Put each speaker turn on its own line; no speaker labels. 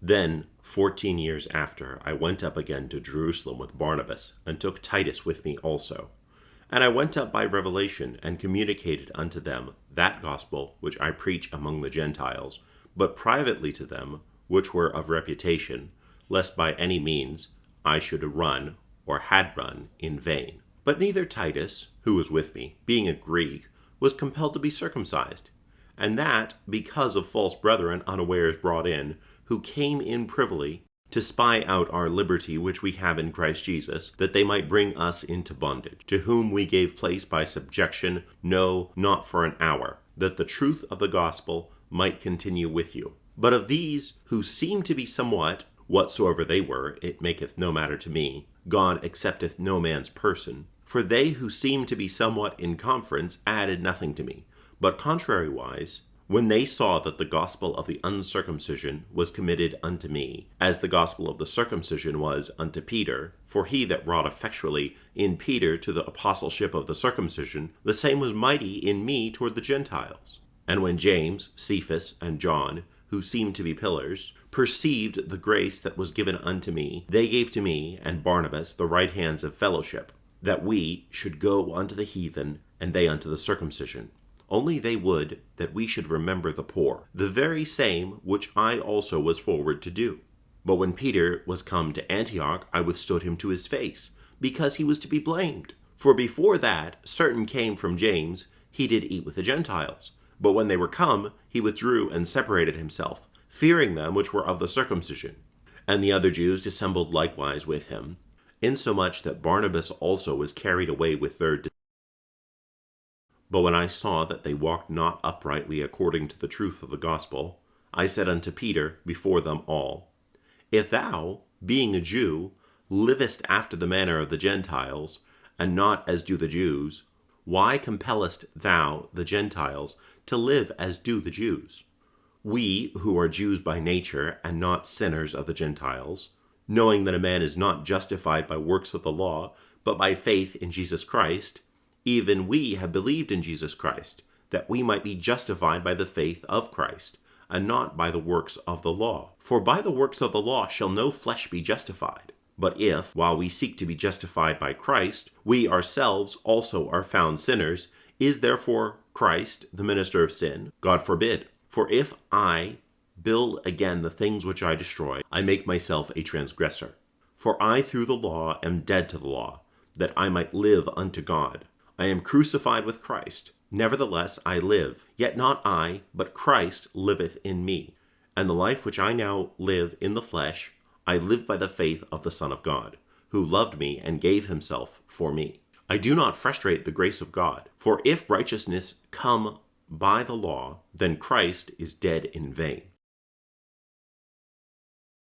Then, 14 years after, I went up again to Jerusalem with Barnabas, and took Titus with me also. And I went up by revelation, and communicated unto them that gospel which I preach among the Gentiles, but privately to them which were of reputation, lest by any means I should run, or had run, in vain. But neither Titus, who was with me, being a Greek, was compelled to be circumcised, and that because of false brethren unawares brought in, who came in privily to spy out our liberty which we have in Christ Jesus, that they might bring us into bondage, to whom we gave place by subjection, no, not for an hour, that the truth of the gospel might continue with you. But of these who seem to be somewhat, whatsoever they were, it maketh no matter to me, God accepteth no man's person. For they who seemed to be somewhat in conference added nothing to me, but contrariwise, when they saw that the gospel of the uncircumcision was committed unto me, as the gospel of the circumcision was unto Peter, for he that wrought effectually in Peter to the apostleship of the circumcision, the same was mighty in me toward the Gentiles. And when James, Cephas, and John, who seemed to be pillars, perceived the grace that was given unto me, they gave to me and Barnabas the right hands of fellowship, that we should go unto the heathen, and they unto the circumcision. Only they would that we should remember the poor, the very same which I also was forward to do. But when Peter was come to Antioch, I withstood him to his face, because he was to be blamed. For before that, certain came from James, he did eat with the Gentiles. But when they were come, he withdrew and separated himself, fearing them which were of the circumcision. And the other Jews dissembled likewise with him, insomuch that Barnabas also was carried away with their. But when I saw that they walked not uprightly according to the truth of the gospel, I said unto Peter before them all, If thou, being a Jew, livest after the manner of the Gentiles, and not as do the Jews, why compellest thou the Gentiles to live as do the Jews? We, who are Jews by nature, and not sinners of the Gentiles, knowing that a man is not justified by works of the law, but by faith in Jesus Christ, even we have believed in Jesus Christ, that we might be justified by the faith of Christ, and not by the works of the law. For by the works of the law shall no flesh be justified. But if, while we seek to be justified by Christ, we ourselves also are found sinners, is therefore Christ the minister of sin? God forbid. For if I build again the things which I destroy, I make myself a transgressor. For I through the law am dead to the law, that I might live unto God. I am crucified with Christ. Nevertheless I live, yet not I, but Christ liveth in me. And the life which I now live in the flesh, I live by the faith of the Son of God, who loved me and gave himself for me. I do not frustrate the grace of God, for if righteousness come by the law, then Christ is dead in vain.